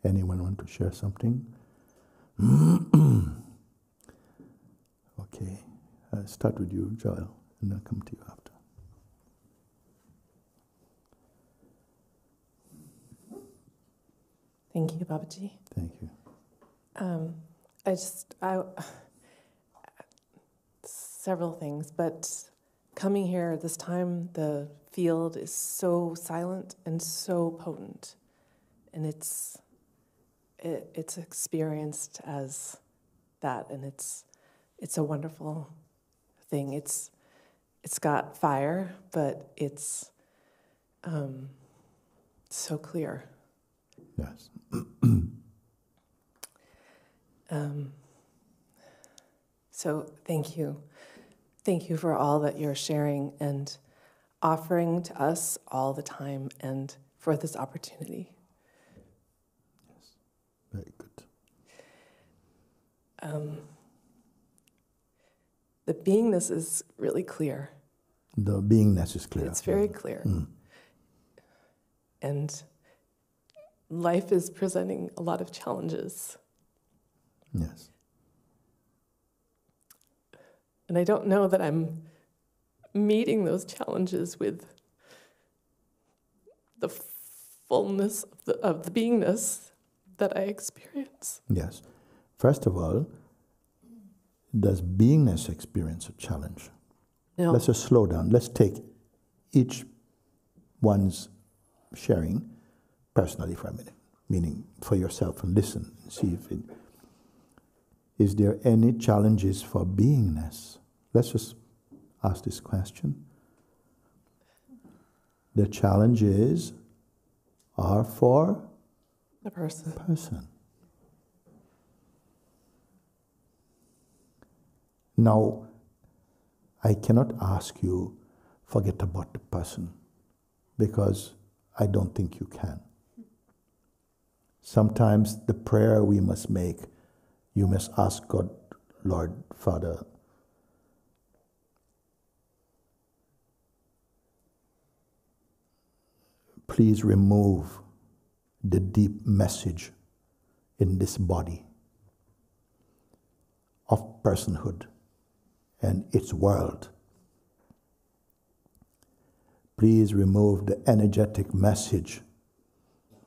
Anyone want to share something? Okay, I'll start with you, Joel, and I'll come to you after. Thank you, Babaji. Thank you. Several things, but coming here this time, the field is so silent and so potent, and it's experienced as that, and it's a wonderful thing. It's got fire, but it's so clear. Yes. So thank you. Thank you for all that you're sharing and offering to us all the time and for this opportunity. Yes, very good. The beingness is really clear. The beingness is clear. It's very clear. And life is presenting a lot of challenges. Yes. And I don't know that I'm meeting those challenges with the fullness of the beingness that I experience. Yes. First of all, does beingness experience a challenge? No. Let's just slow down. Let's take each one's sharing personally for a minute, meaning for yourself, and listen and see if it... Is there any challenges for beingness? Let's just ask this question. The challenges are for the person. Now, I cannot ask you forget about the person, because I don't think you can. Sometimes the prayer we must make, you must ask God, Lord, Father, please remove the deep message in this body of personhood and its world. Please remove the energetic message,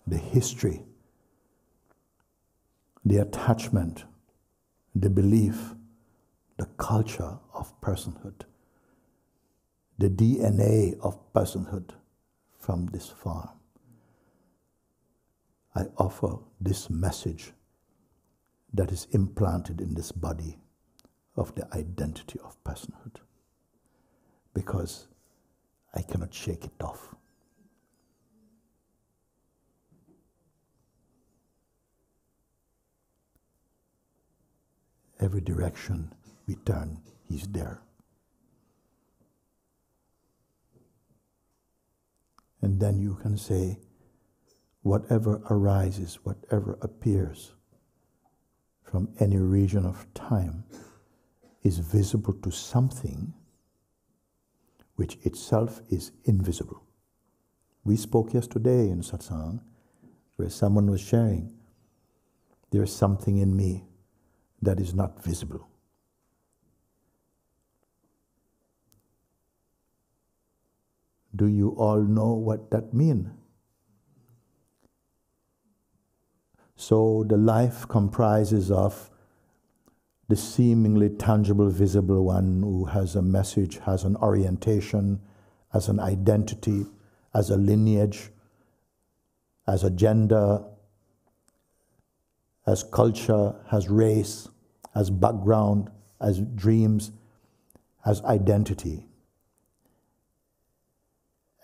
the history, the attachment, the belief, the culture of personhood, the DNA of personhood from this farm. I offer this message that is implanted in this body of the identity of personhood, because I cannot shake it off. Every direction we turn, he's there. And then you can say, whatever arises, whatever appears from any region of time is visible to something which itself is invisible. We spoke yesterday in Satsang where someone was sharing, there is something in me that is not visible. Do you all know what that means? So the life comprises of the seemingly tangible, visible one who has a message, has an orientation, has an identity, has a lineage, has a gender, has culture, has race, has background, has dreams, has identity.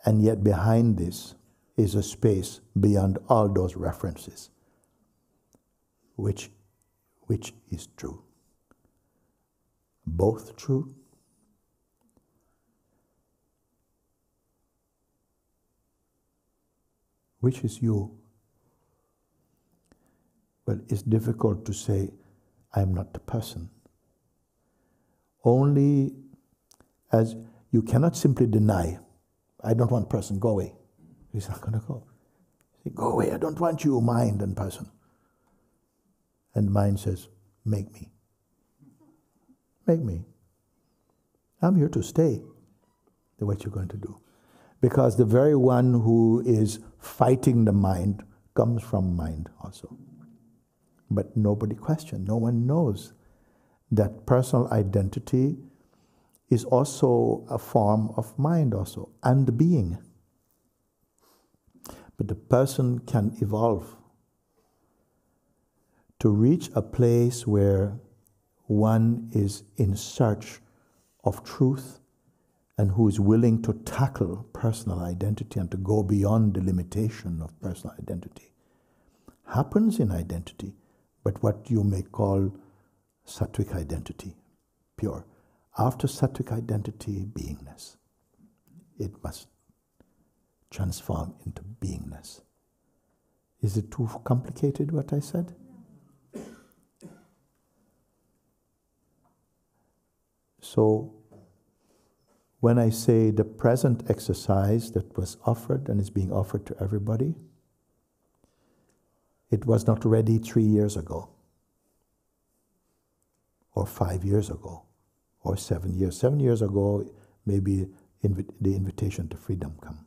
And yet behind this is a space beyond all those references, which is true. Both true. Which is you? Well, it's difficult to say, I'm not the person. Only as you cannot simply deny, I don't want person, go away. He's not going to go. Say, go away, I don't want you, mind and person. And the mind says, make me. Make me. I'm here to stay. Then what you're going to do? Because the very one who is fighting the mind comes from mind also. But nobody questions, no one knows that personal identity is also a form of mind also, and being. But the person can evolve to reach a place where one is in search of truth and who is willing to tackle personal identity and to go beyond the limitation of personal identity. Happens in identity, but what you may call sattvic identity, pure. After sattvic identity, beingness. It must transform into beingness. Is it too complicated what I said? So, when I say the present exercise that was offered and is being offered to everybody, it was not ready 3 years ago, or 5 years ago, or 7 years. 7 years ago, maybe the invitation to freedom come.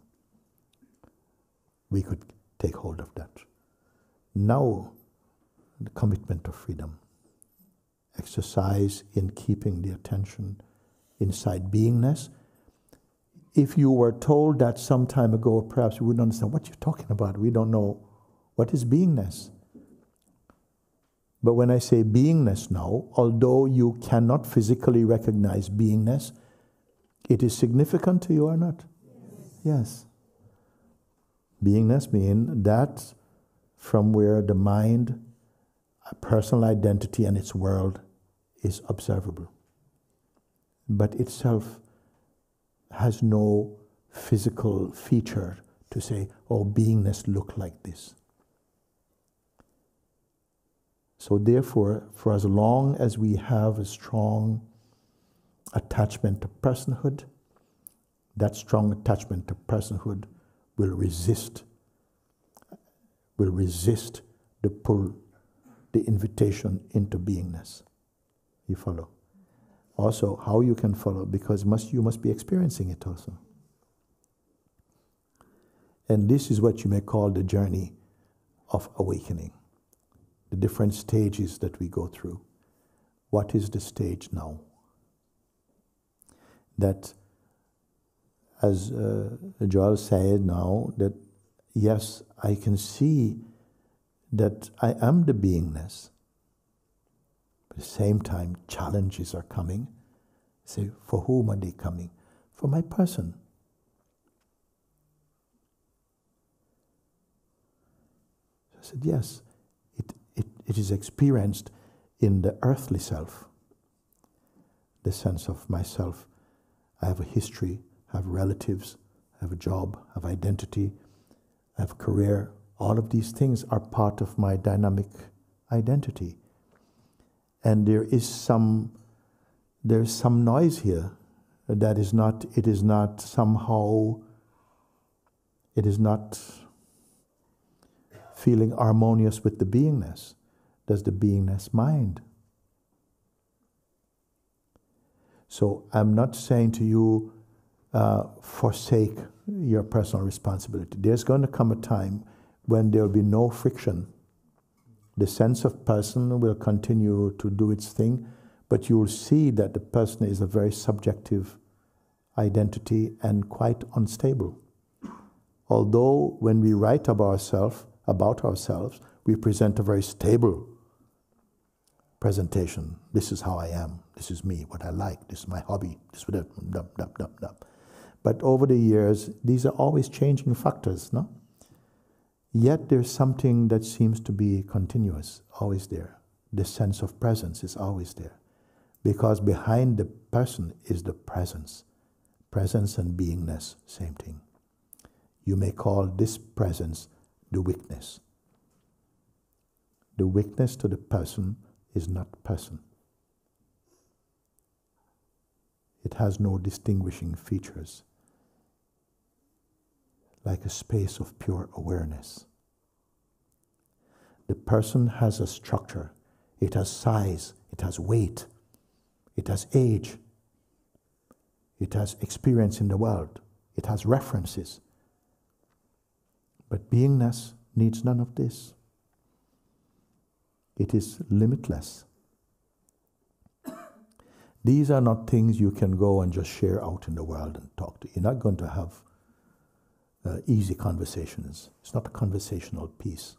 We could take hold of that. Now, the commitment to freedom. Exercise in keeping the attention inside beingness. If you were told that some time ago, perhaps you wouldn't understand what you're talking about. We don't know what is beingness. But when I say beingness now, although you cannot physically recognize beingness, it is significant to you or not? Yes. Beingness means that from where the mind, a personal identity and its world is observable. But itself has no physical feature to say, oh, beingness look like this. So therefore, for as long as we have a strong attachment to personhood, that strong attachment to personhood will resist the pull, the invitation into beingness. You follow? Also, how you can follow, because you must be experiencing it also. And this is what you may call the journey of awakening. The different stages that we go through. What is the stage now? That, as Joel said now, that yes, I can see that I am the beingness. But at the same time, challenges are coming. Say, for whom are they coming? For my person. I said, yes, it is experienced in the earthly self. The sense of myself. I have a history, I have relatives, I have a job, I have identity, I have a career. All of these things are part of my dynamic identity. And there is some noise here that is not feeling harmonious with the beingness. Does the beingness mind? So I'm not saying to you, forsake your personal responsibility. There's going to come a time when there will be no friction. The sense of person will continue to do its thing, but you will see that the person is a very subjective identity and quite unstable. Although when we write about ourselves, we present a very stable presentation. This is how I am. This is me, what I like. This is my hobby. This is what. But over the years, these are always changing factors, no? Yet there's something that seems to be continuous, always there. The sense of presence is always there. Because behind the person is the presence. Presence and beingness, same thing. You may call this presence the weakness. The weakness to the person is not person. It has no distinguishing features, like a space of pure awareness. The person has a structure. It has size, it has weight, it has age, it has experience in the world, it has references. But beingness needs none of this. It is limitless. These are not things you can go and just share out in the world and talk to. You're not going to have easy conversations. It's not a conversational piece.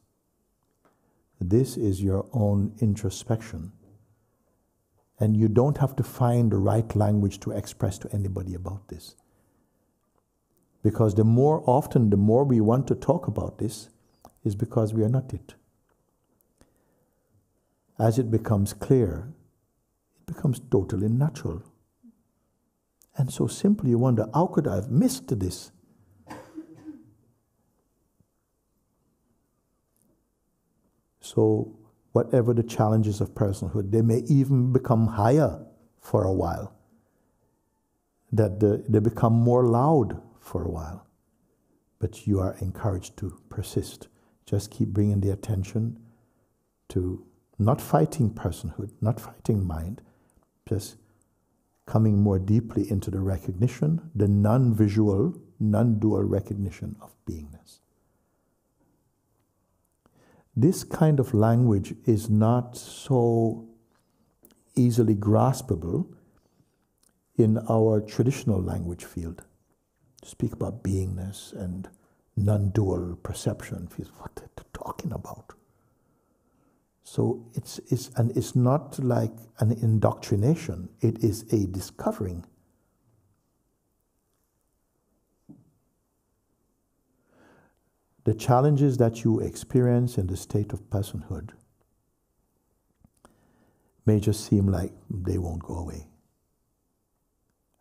This is your own introspection. And you don't have to find the right language to express to anybody about this. Because the more we want to talk about this, is because we are not it. As it becomes clear, it becomes totally natural. And so simple, you wonder, how could I have missed this? So whatever the challenges of personhood, they may even become higher for a while. That they become more loud for a while. But you are encouraged to persist. Just keep bringing the attention to not fighting personhood, not fighting mind, just coming more deeply into the recognition, the non-visual, non-dual recognition of beingness. This kind of language is not so easily graspable in our traditional language field. To speak about beingness and non-dual perception, what are they talking about? So it's not like an indoctrination, it is a discovering. The challenges that you experience in the state of personhood may just seem like they won't go away.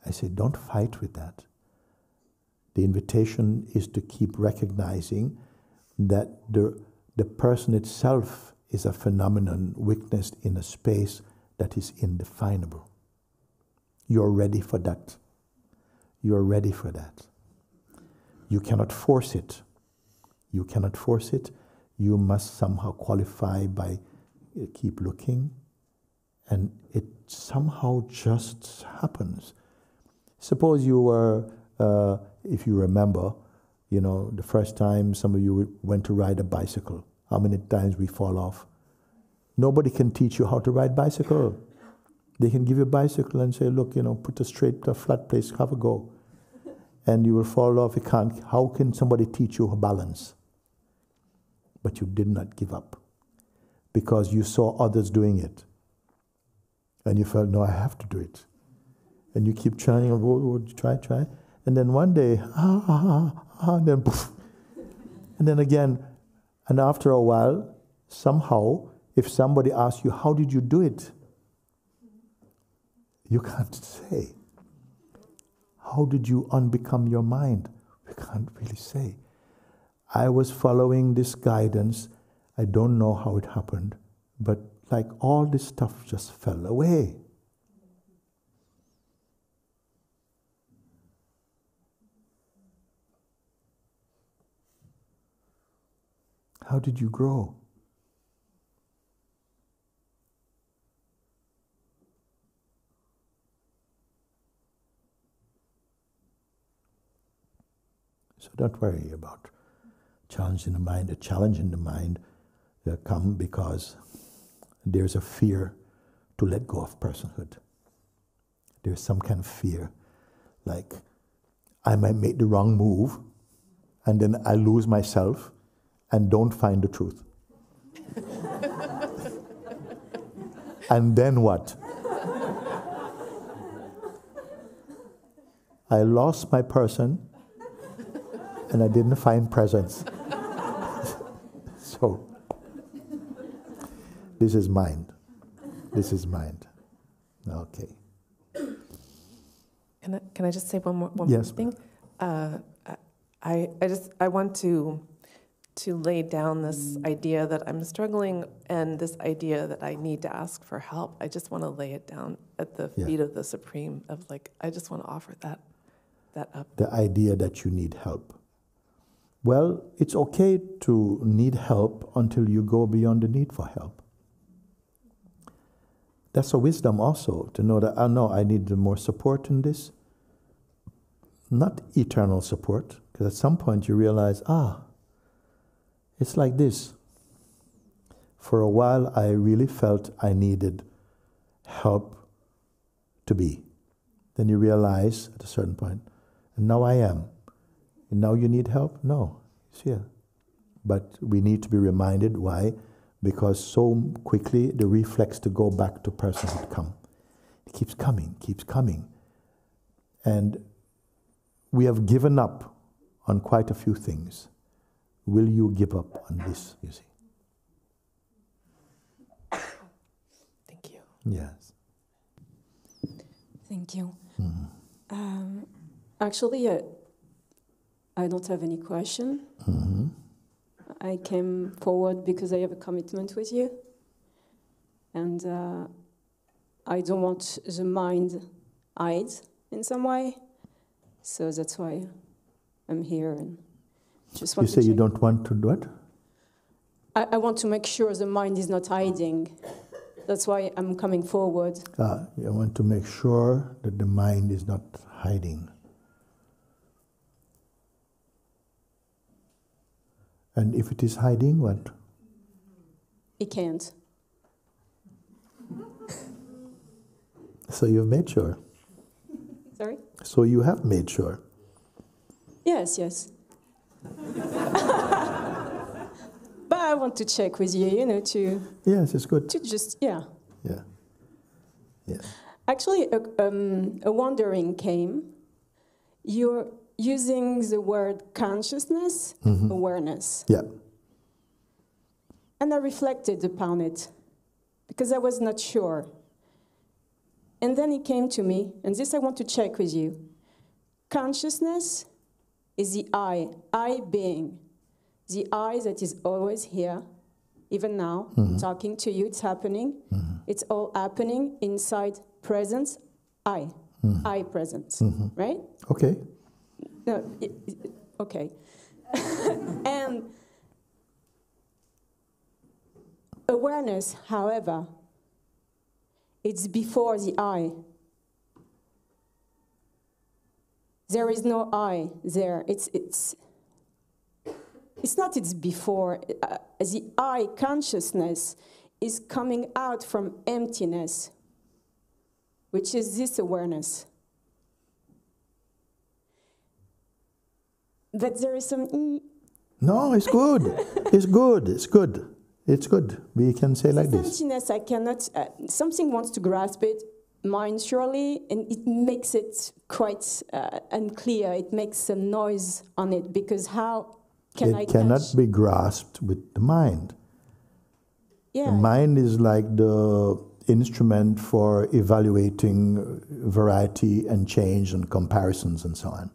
I say, don't fight with that. The invitation is to keep recognizing that the person itself is a phenomenon witnessed in a space that is indefinable. You're ready for that. You're ready for that. You cannot force it. You cannot force it. You must somehow qualify by keep looking, and it somehow just happens. Suppose you were, if you remember, the first time some of you went to ride a bicycle, how many times we fall off? Nobody can teach you how to ride bicycle. They can give you a bicycle and say, look, put a straight, flat place, have a go. And you will fall off. You can't. How can somebody teach you balance? But you did not give up because you saw others doing it. And you felt, no, I have to do it. And you keep trying, try. And then one day, and then poof. And then again, and after a while, somehow, if somebody asks you, how did you do it? You can't say. How did you unbecome your mind? We can't really say. I was following this guidance. I don't know how it happened, but like all this stuff just fell away. How did you grow? So don't worry about challenge in the mind. A challenge in the mind come because there's a fear to let go of personhood. There's some kind of fear, like I might make the wrong move, and then I lose myself and don't find the truth. And then what? I lost my person and I didn't find presence. So, this is mind. This is mind. Okay. Can I just say one more Yes, thing? I want to lay down this idea that I'm struggling and this idea that I need to ask for help. I just want to lay it down at the feet of the Supreme. Of like, I just want to offer that up. The idea that you need help. Well, it's okay to need help until you go beyond the need for help. That's a wisdom also, to know that, oh no, I need more support in this. Not eternal support, because at some point you realize, it's like this. For a while I really felt I needed help to be. Then you realize at a certain point, and now I am. And now you need help? No, it's here. But we need to be reminded, why? Because so quickly the reflex to go back to personhood comes. It keeps coming. And we have given up on quite a few things. Will you give up on this, you see? Thank you. Yes. Thank you. Mm-hmm. Actually, I don't have any question. Mm-hmm. I came forward because I have a commitment with you. And I don't want the mind hide in some way. So that's why I'm here. And just want You to say you check. don't want to do what? I want to make sure the mind is not hiding. That's why I'm coming forward. You want to make sure that the mind is not hiding. And if it is hiding, what? It can't. So you've made sure. Sorry? So you have made sure. Yes. But I want to check with you, to... Yes, it's good. To just, yeah. Yeah. Actually, a wondering came. You're using the word consciousness, awareness. Yeah. And I reflected upon it, because I was not sure. And then it came to me, and this I want to check with you. Consciousness is the I being. The I that is always here, even now, talking to you, it's happening. It's all happening inside presence, I presence, right? Okay. No, okay. And awareness, however, it's before the I. There is no I there. It's not it's before. The I consciousness is coming out from emptiness, which is this awareness. But there is some... No, it's good. It's good. We can say like this. Emptiness, I cannot... something wants to grasp it, mind surely, and it makes it quite unclear. It makes a noise on it, because how can I It cannot catch... be grasped with the mind. Yeah. The mind is like the instrument for evaluating variety and change and comparisons and so on.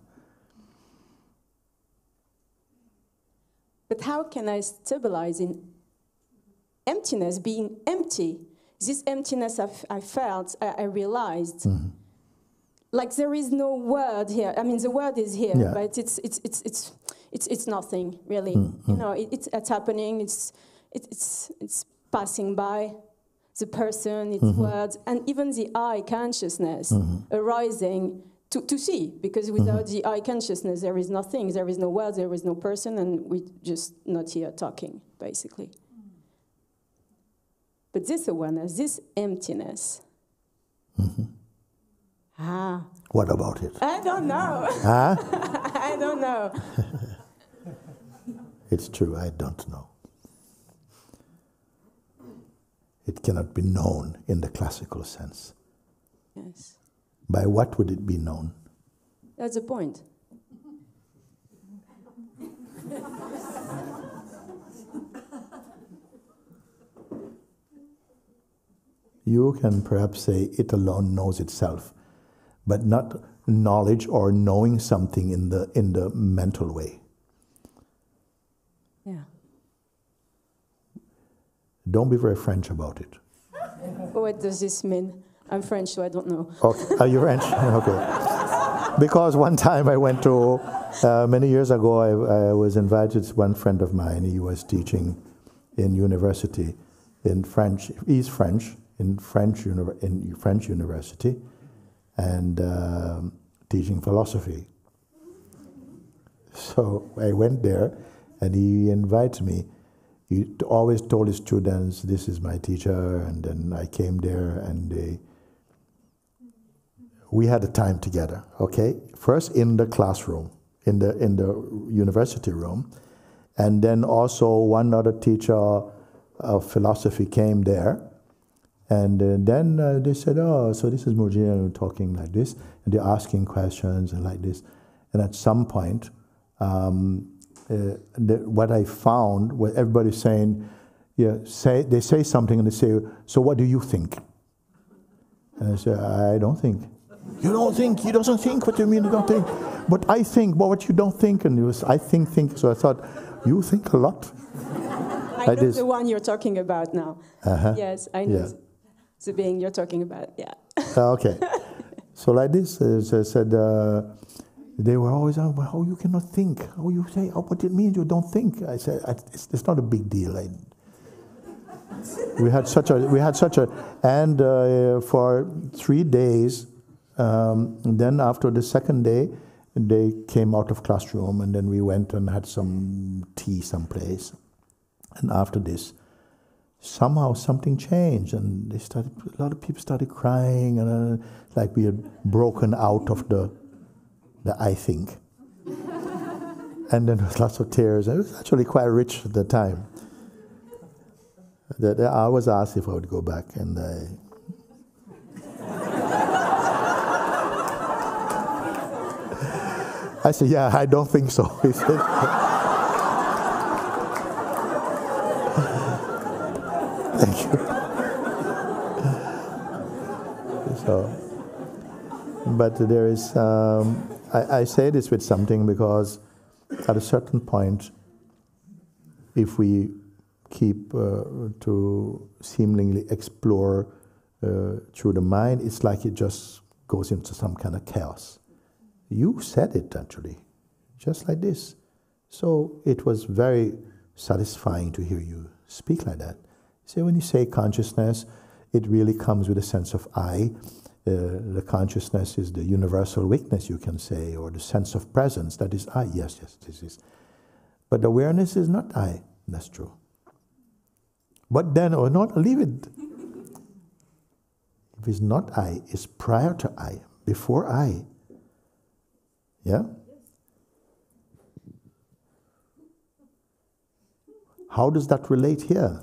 But how can I stabilize in emptiness, being empty? This emptiness I felt, I realized, like there is no word here. I mean, the word is here, Yeah. but it's nothing really. It's happening. It's passing by. The person, its words, and even the I consciousness arising to see, because without the I consciousness, there is nothing. There is no word. There is no person, and we're just not here talking, basically. But this awareness, this emptiness. What about it? I don't know. Huh? I don't know. It's true, I don't know. It cannot be known in the classical sense. Yes. By what would it be known? That's the point. You can perhaps say it alone knows itself, but not knowledge or knowing something in the mental way. Yeah. Don't be very French about it. What does this mean? I'm French, so I don't know. Okay. Are you French? Okay. Because one time I went to, many years ago, I was invited to one friend of mine. He was teaching in university in French. He's French, in French university and teaching philosophy. So I went there, and he invited me. He always told his students, "This is my teacher," and then I came there, and we had a time together. Okay, first in the classroom, in the university room, and then also one other teacher of philosophy came there, and then they said, "Oh, so this is Mooji," and we're talking like this, and they're asking questions and like this, and at some point. What I found was everybody saying, they say something and they say, "So what do you think?" And I say, "I don't think." "You don't think? You don't think? What do you mean you don't think?" "But I think." "But what you don't think?" And it was, "I think." So I thought, you think a lot. I know the one you're talking about now. Yes, I know the being you're talking about, yeah. Okay. So like this, I said, they were always, "Oh, you cannot think. Oh, you say, oh, what it means you don't think." I said, it's not a big deal. We had such a, and for 3 days, then after the second day, they came out of classroom, and then we went and had some tea someplace. And after this, somehow something changed, and a lot of people started crying, and like we had broken out of the I think. And then there was lots of tears. It was actually quite rich at the time. I was asked if I would go back, and I said, "Yeah, I don't think so." He said, "Thank you." So, but there is. I say this with something because at a certain point, if we keep to seemingly explore through the mind, it's like it just goes into some kind of chaos. You said it actually, just like this. So it was very satisfying to hear you speak like that. So when you say consciousness, it really comes with a sense of I. The consciousness is the universal witness, you can say, or the sense of presence, that is I. Yes, this is. But awareness is not I, that's true. But then, or not, leave it. If it's not I, it's prior to I, before I. Yeah? How does that relate here?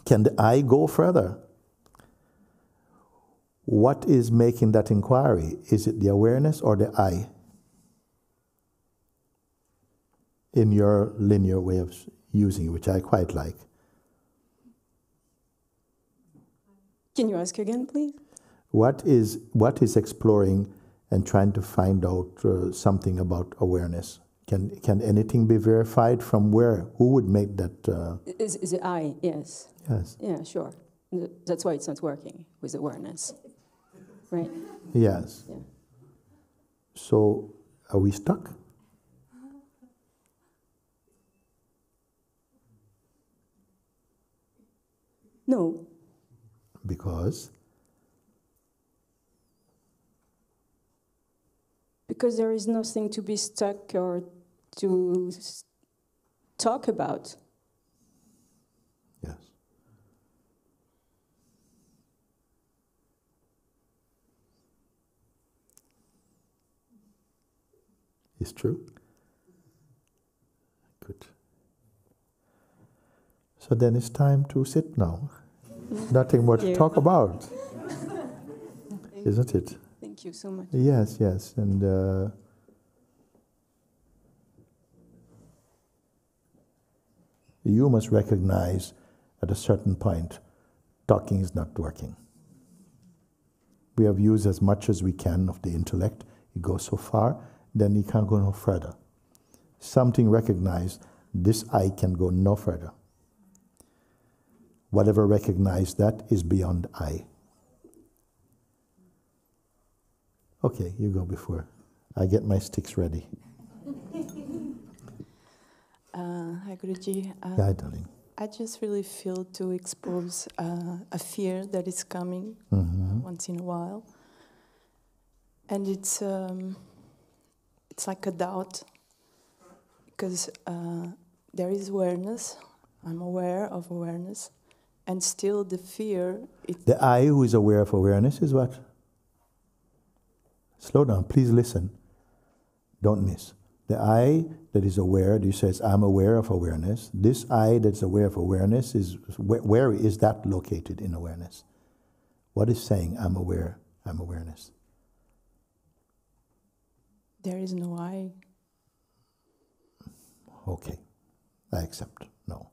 Can the I go further? What is making that inquiry? Is it the awareness or the I? In your linear way of using it, which I quite like. Can you ask again, please? What is exploring and trying to find out something about awareness? Can anything be verified from where? Who would make that? Is it I? Yes. Yes. Yeah, sure. That's why it's not working with awareness. Right? Yes. Yeah. So, are we stuck? No. Because? Because there is nothing to be stuck or to talk about. Yes. It's true. Good. So then it's time to sit now. Nothing more to talk about. Isn't it? Thank you so much. Yes, yes. And you must recognize at a certain point, talking is not working. We have used as much as we can of the intellect. It goes so far, then you can't go no further. Something recognized, this I can go no further. Whatever recognized that is beyond I. Okay, you go before. I get my sticks ready. Hi, Guruji. Yeah, darling. I just really feel to expose a fear that is coming once in a while, and it's like a doubt, because there is awareness. I'm aware of awareness, and still the fear. The I who is aware of awareness is what? Slow down, please listen. Don't miss. The I that is aware, he says, I'm aware of awareness. This I that's aware of awareness is, where is that located in awareness? What is saying, I'm aware, I'm awareness? There is no I. Okay, I accept, no.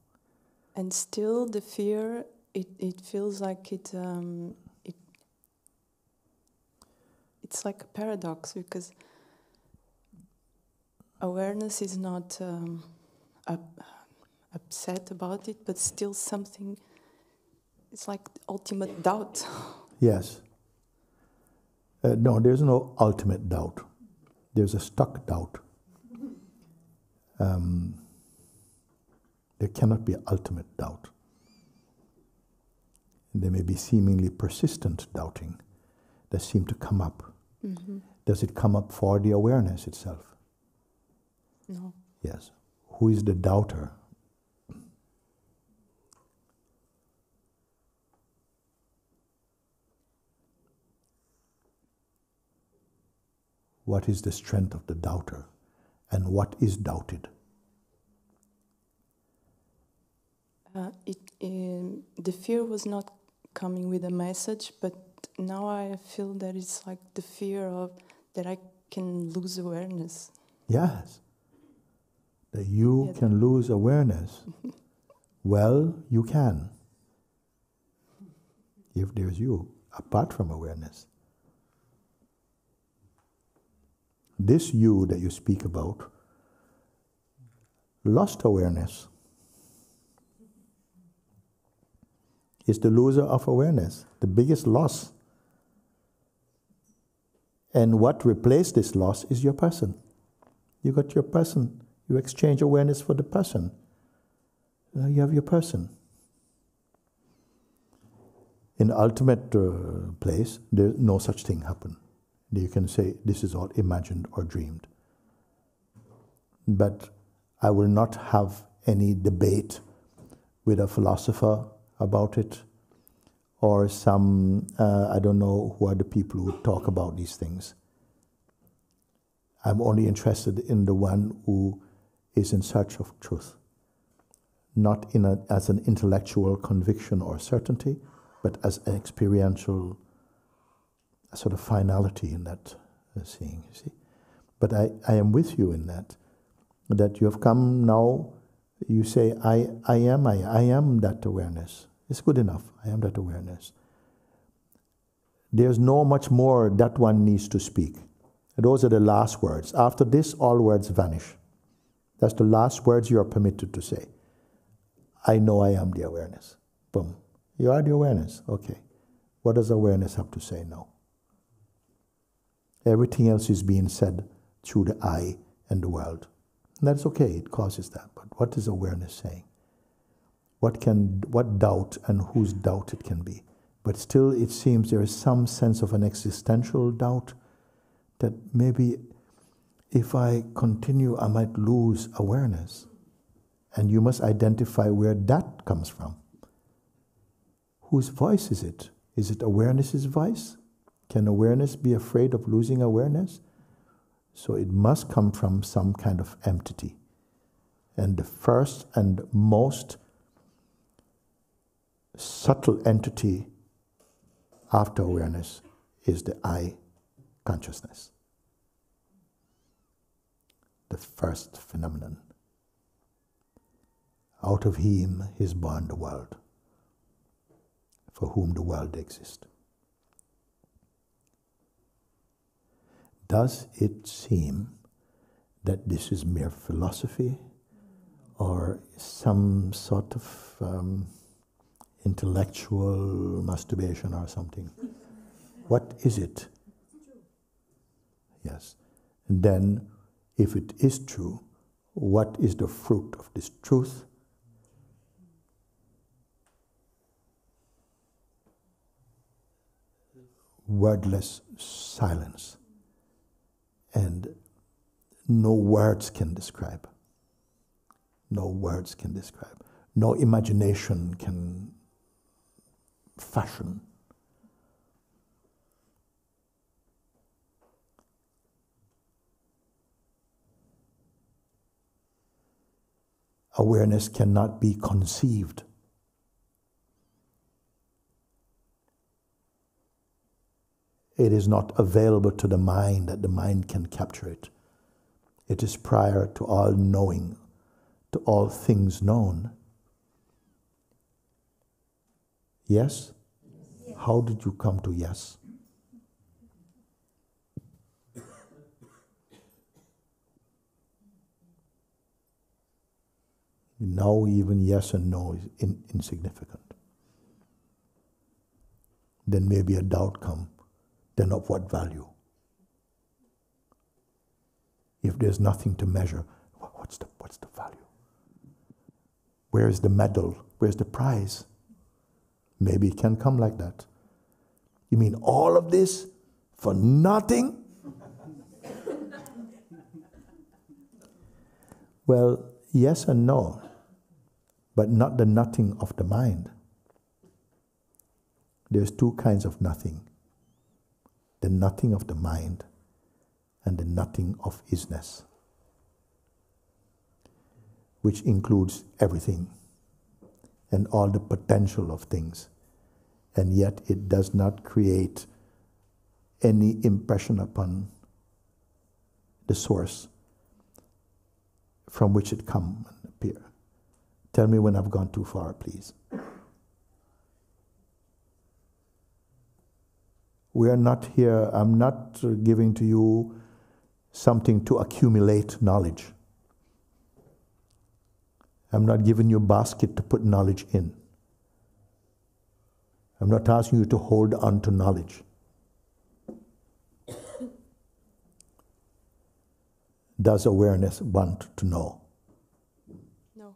And still the fear, it feels like it's like a paradox, because awareness is not upset about it, but still something, it's like ultimate doubt. Yes. No, there's no ultimate doubt. There's a stuck doubt. There cannot be ultimate doubt. There may be seemingly persistent doubting that seem to come up. Mm-hmm. Does it come up for the awareness itself? No. Yes. Who is the doubter? What is the strength of the doubter? And what is doubted? The fear was not coming with a message, but now I feel that it's like the fear of that I can lose awareness. Yes. That you can lose awareness. Well, you can. If there's you, apart from awareness. This you that you speak about lost awareness. Is the loser of awareness, the biggest loss. And what replaced this loss is your person. You got your person. You exchange awareness for the person. Now you have your person. In the ultimate place, there's no such thing happen. You can say this is all imagined or dreamed. But I will not have any debate with a philosopher about it, or some, I don't know who are the people who talk about these things. I'm only interested in the one who is in search of truth, not as an intellectual conviction or certainty, but as an experiential sort of finality in that seeing, you see. But I am with you in that you have come now. You say, I am that awareness. It's good enough. I am that awareness. There's no much more that one needs to speak. Those are the last words. After this, all words vanish. That's the last words you are permitted to say. I know I am the awareness. Boom. You are the awareness. Okay. What does awareness have to say now? Everything else is being said through the I and the world. And that's okay, it causes that. But what is awareness saying? What doubt and whose doubt it can be? But still it seems there is some sense of an existential doubt that maybe if I continue I might lose awareness. And you must identify where that comes from. Whose voice is it? Is it awareness's voice? Can awareness be afraid of losing awareness? So it must come from some kind of entity. And the first and most subtle entity after awareness is the I consciousness. The first phenomenon. Out of him is born the world, for whom the world exists. Does it seem that this is mere philosophy or some sort of intellectual masturbation or something? What is it? Yes. And then, if it is true, what is the fruit of this truth? wordless silence. And no words can describe. No words can describe. No imagination can fashion. Awareness cannot be conceived. It is not available to the mind that the mind can capture it. It is prior to all knowing, to all things known. Yes? Yes. How did you come to yes? Now even yes and no is insignificant. Then maybe a doubt comes. Then of what value? If there's nothing to measure, what's the value? Where's the medal? Where's the prize? Maybe it can come like that. You mean all of this for nothing? Well, yes and no, but not the nothing of the mind. There's two kinds of nothing. The nothing of the mind and the nothing of isness, which includes everything and all the potential of things, and yet it does not create any impression upon the source from which it come and appear. Tell me when I've gone too far, please. We are not here, I'm not giving to you something to accumulate knowledge. I'm not giving you a basket to put knowledge in. I'm not asking you to hold on to knowledge. Does awareness want to know? No.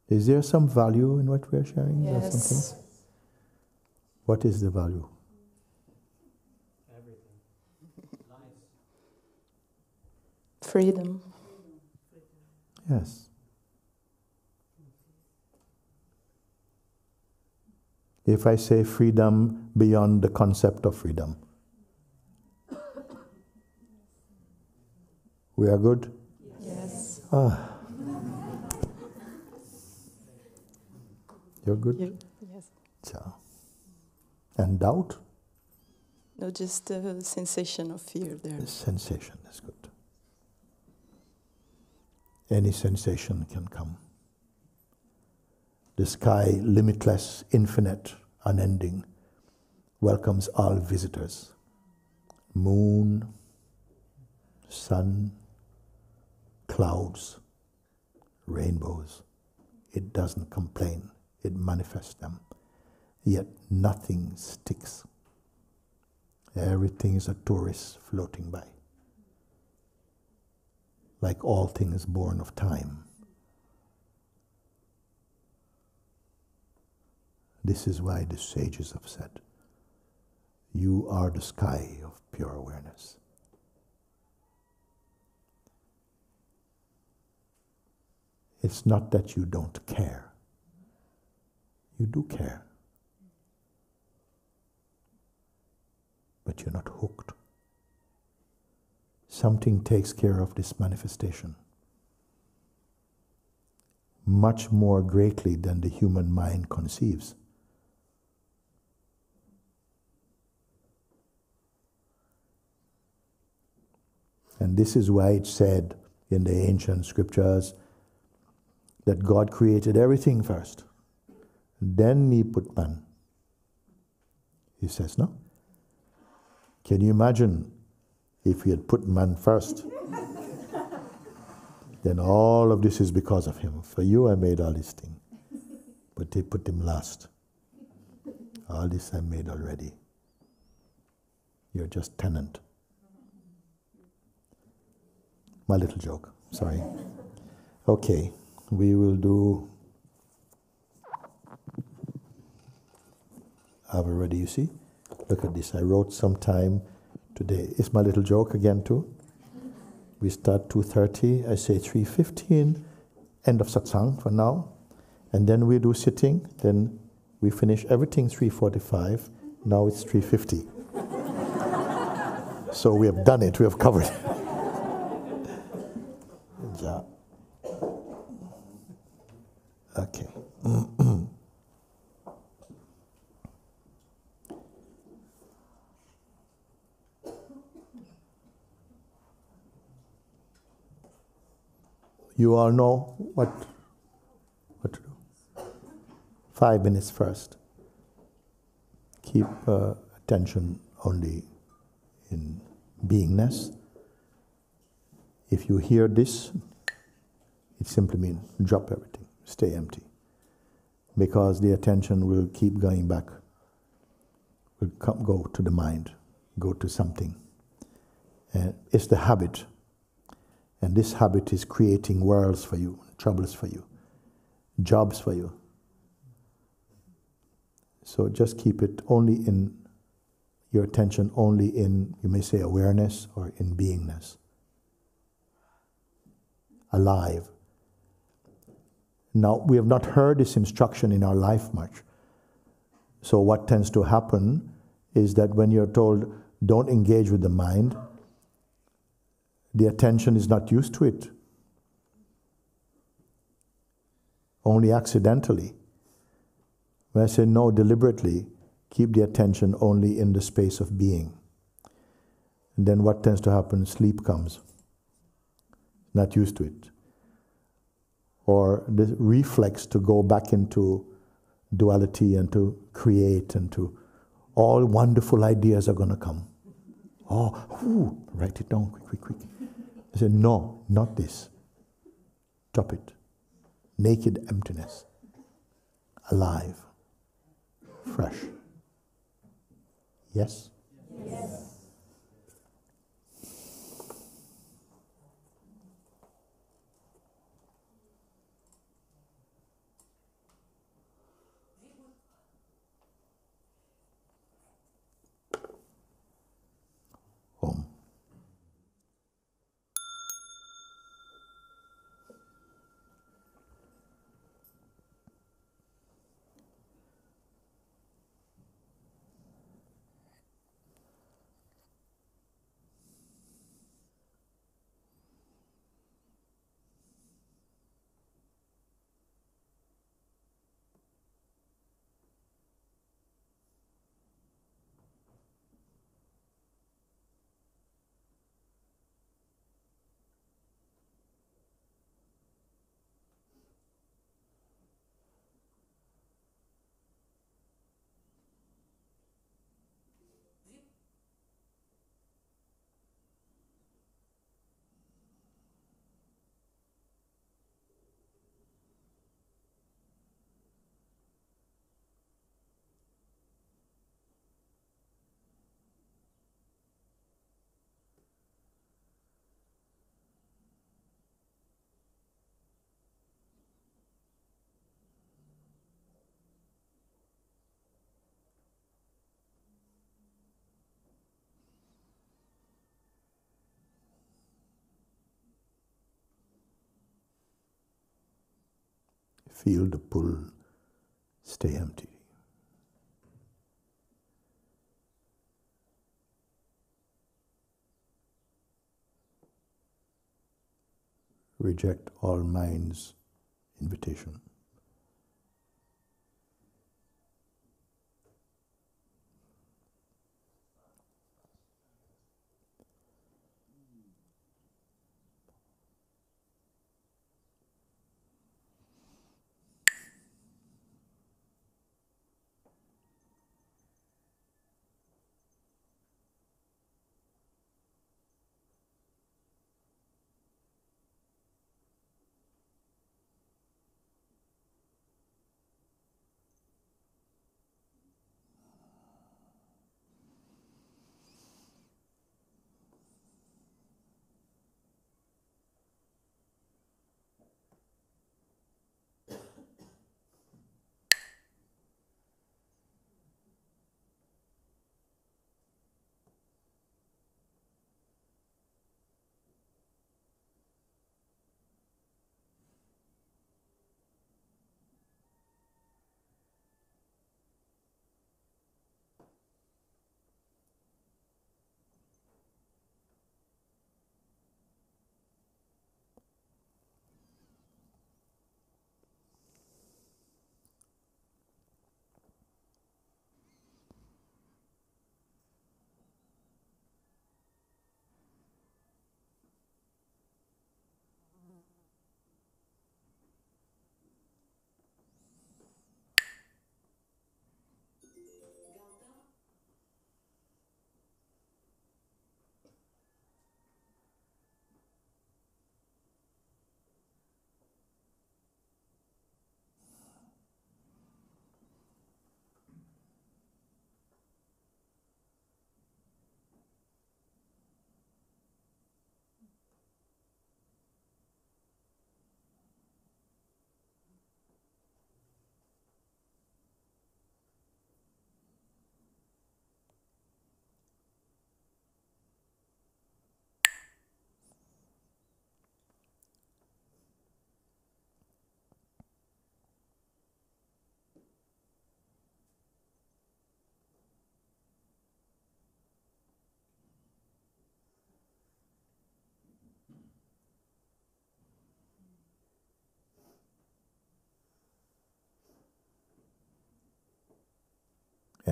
Is there some value in what we are sharing? Yes. What is the value? Everything. Life. Freedom. Yes. If I say freedom beyond the concept of freedom, we are good? Yes. You're good? Yes. So. And doubt? No, just the sensation of fear there. The sensation is good. Any sensation can come. The sky, limitless, infinite, unending, welcomes all visitors. Moon, sun, clouds, rainbows. It doesn't complain. It manifests them. Yet nothing sticks. Everything is a tourist floating by. Like all things born of time. This is why the sages have said, you are the sky of pure awareness. It's not that you don't care. You do care. But you're not hooked. Something takes care of this manifestation much more greatly than the human mind conceives. And this is why it's said in the ancient scriptures that God created everything first. Then he put man. He says, no? Can you imagine if he had put man first? Then all of this is because of him. For you I made all these things. But they put him last. All this I made already. You're just tenant. My little joke, sorry. Okay, we will do have already, you see. Look at this. I wrote sometime today. It's my little joke again too. We start 2:30. I say 3:15. End of Satsang for now. And then we do sitting. Then we finish everything 3:45. Now it's 3:50. So we have done it. We have covered it. Yeah. Okay. You all know what to do. 5 minutes first. Keep attention only in beingness. If you hear this, it simply means drop everything, stay empty. Because the attention will keep going back, will go to the mind, go to something. And it's the habit. And this habit is creating worlds for you, troubles for you, jobs for you. So just keep it only in, your attention only in, you may say, awareness or in beingness. Alive. Now, we have not heard this instruction in our life much. So what tends to happen is that when you're told, don't engage with the mind, the attention is not used to it. Only accidentally. When I say no, deliberately, keep the attention only in the space of being. And then what tends to happen? Sleep comes. Not used to it. Or the reflex to go back into duality and to create and to, all wonderful ideas are going to come. Write it down, quick. I said, no, not this. Drop it. Naked emptiness. Alive. Fresh. Yes? Yes. Home. Feel the pull. Stay empty. Reject all mind's invitation.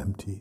empty.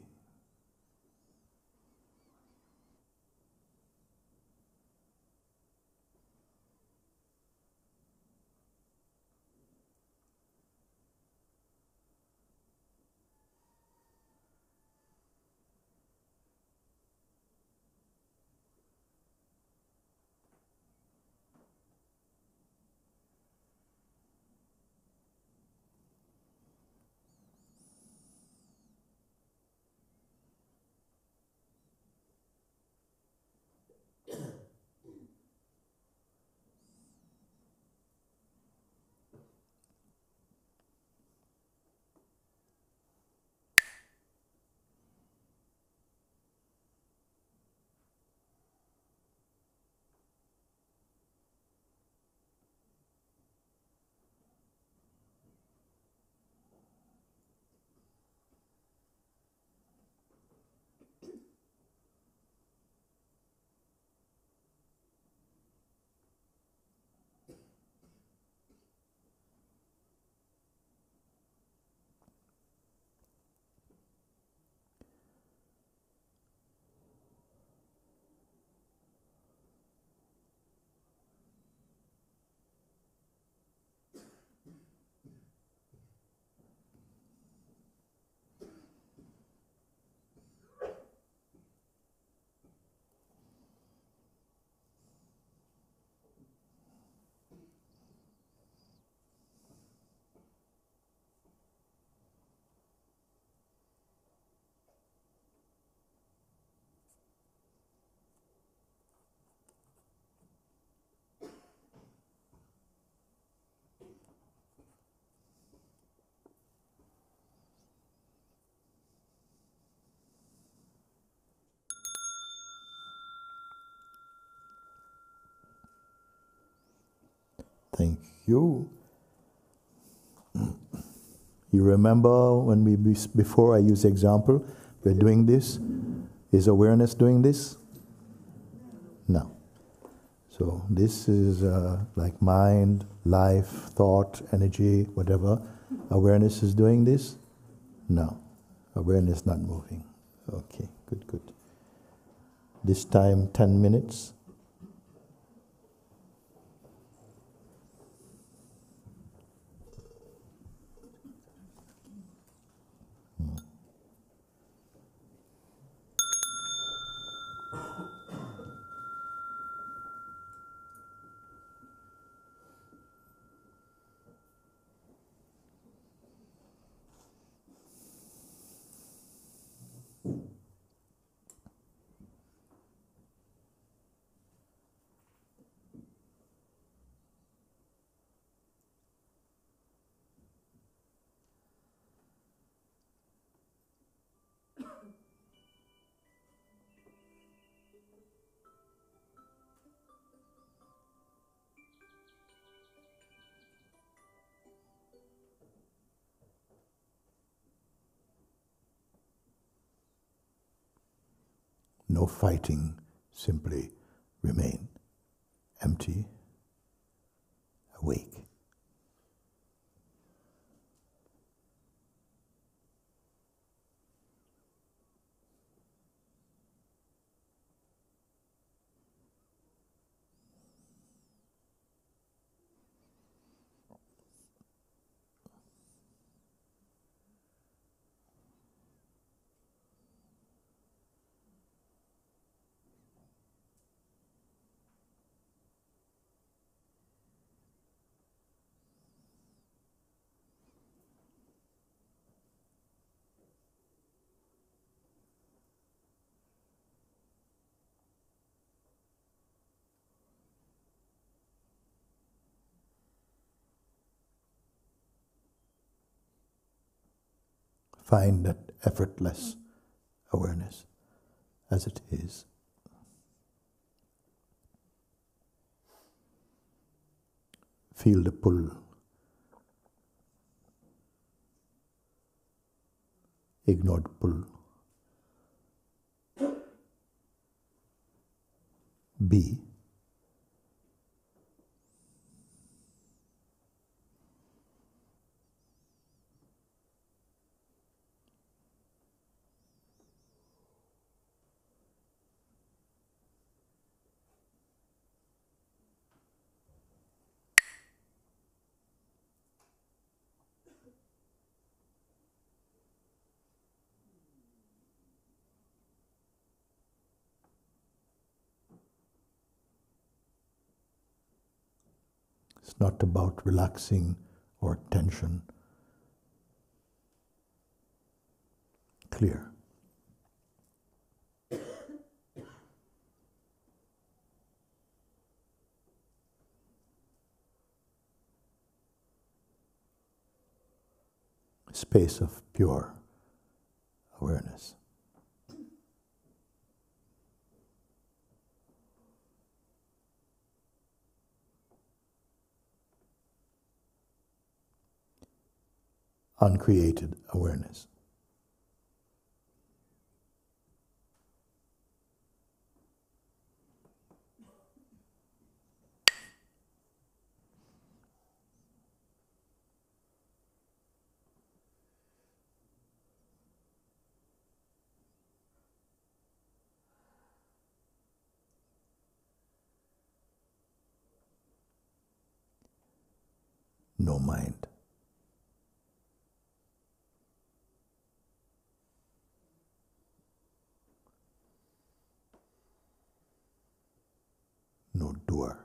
Thank you. You remember when before I use example, we're doing this. Is awareness doing this? No. So this is like mind, life, thought, energy, whatever. Awareness is doing this? No. Awareness not moving. Okay, good, good. This time 10 minutes. No fighting, simply remain empty, awake. Find that effortless awareness as it is. Feel the pull. Ignore the pull. Be. It's not about relaxing or tension. Clear. Space of pure awareness. Uncreated awareness. No mind. No doer.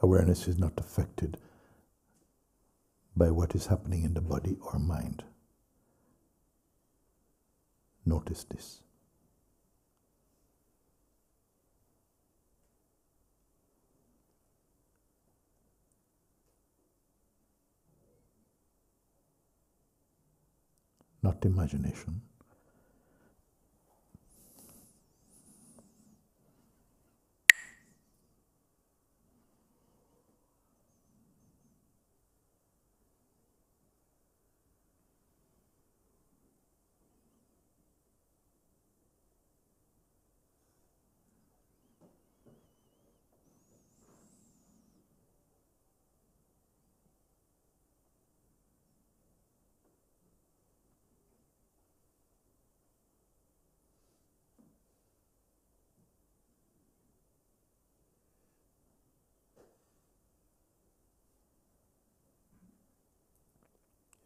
Awareness is not affected by what is happening in the body or mind. Notice this. Not imagination.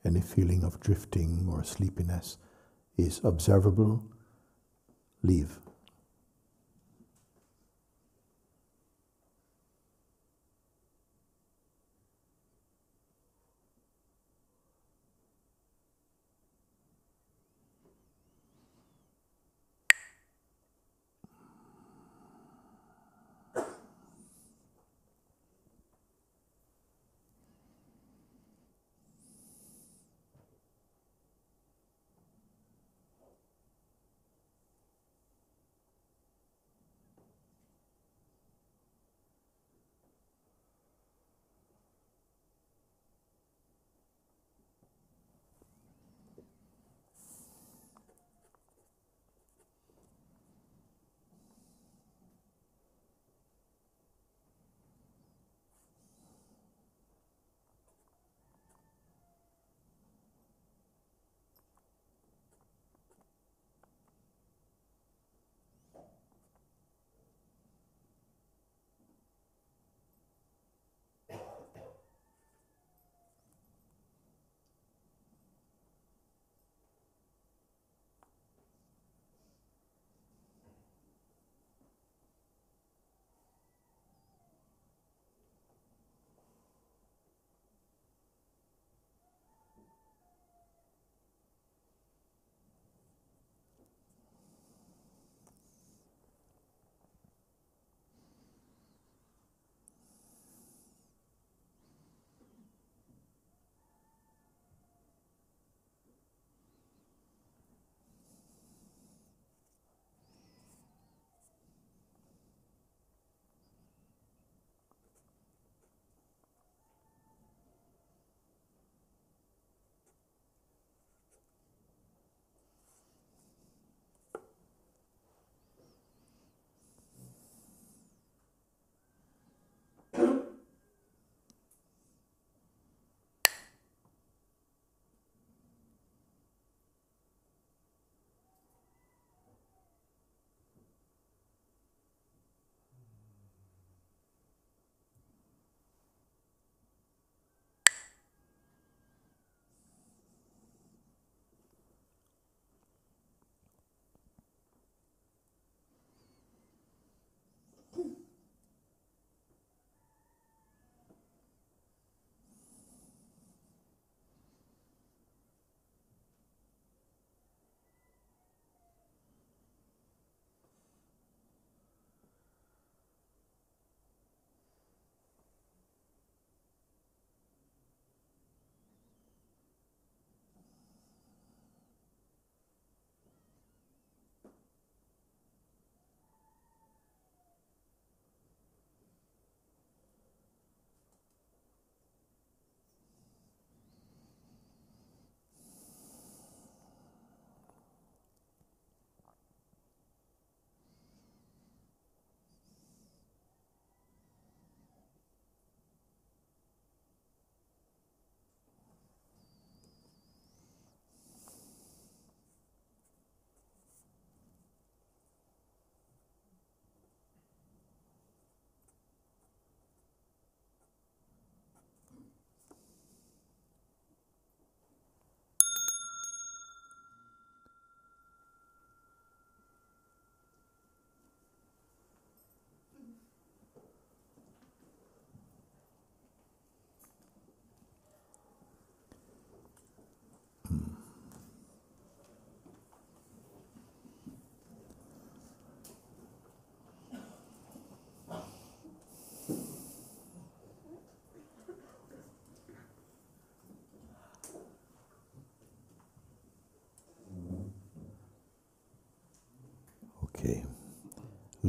Any feeling of drifting or sleepiness is observable. Leave.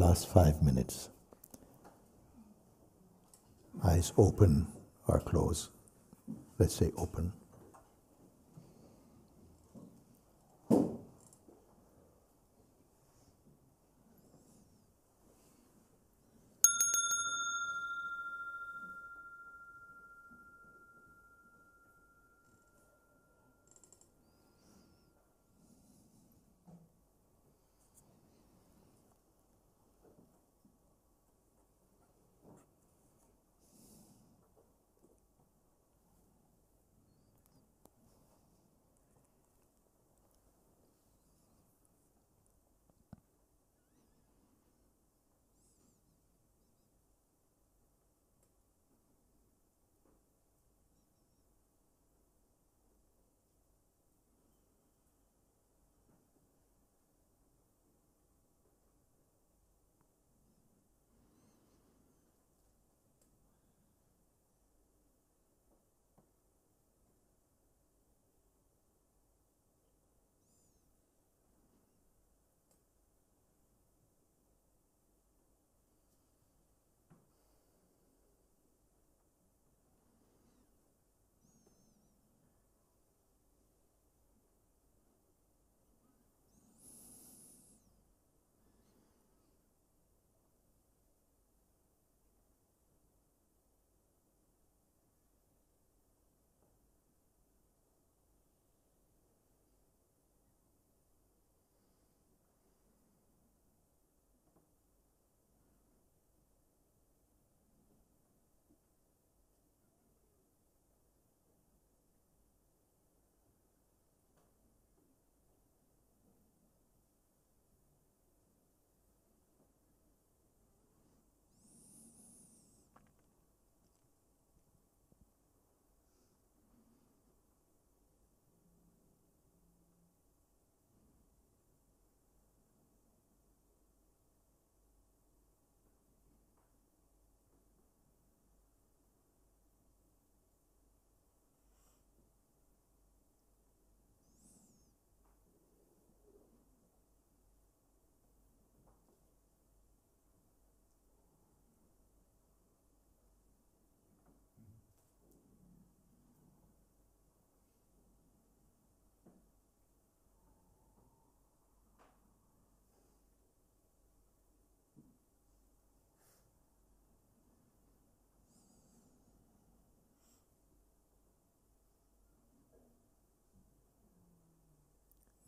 last 5 minutes. Eyes open or closed. Let's say open.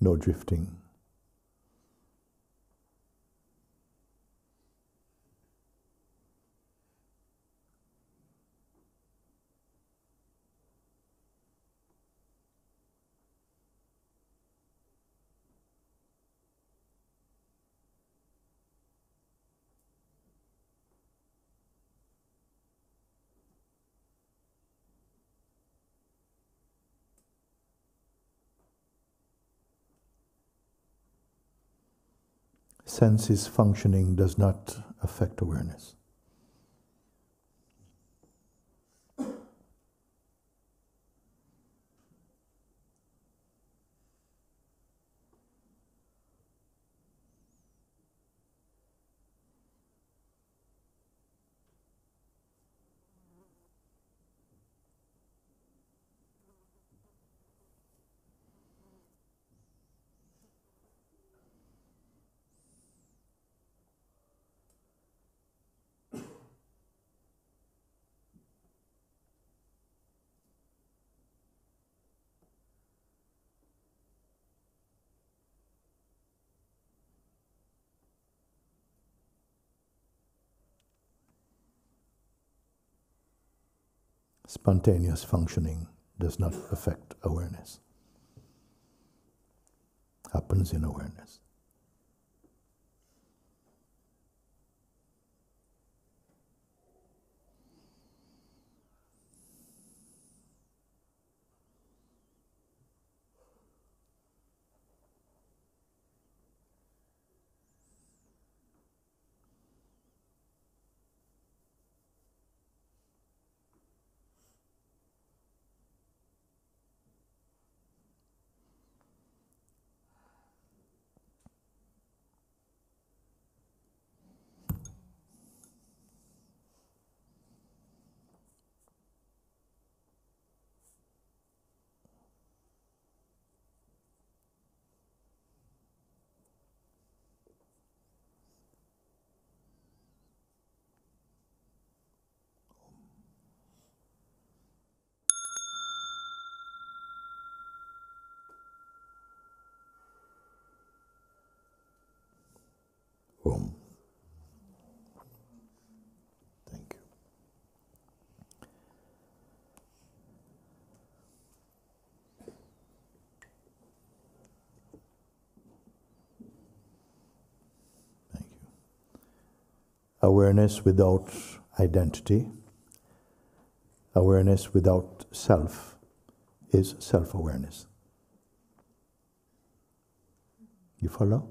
No drifting. Senses functioning does not affect awareness. Spontaneous functioning does not affect awareness. Happens in awareness. Boom. Thank you. Thank you. Awareness without identity, awareness without self is self-awareness. You follow?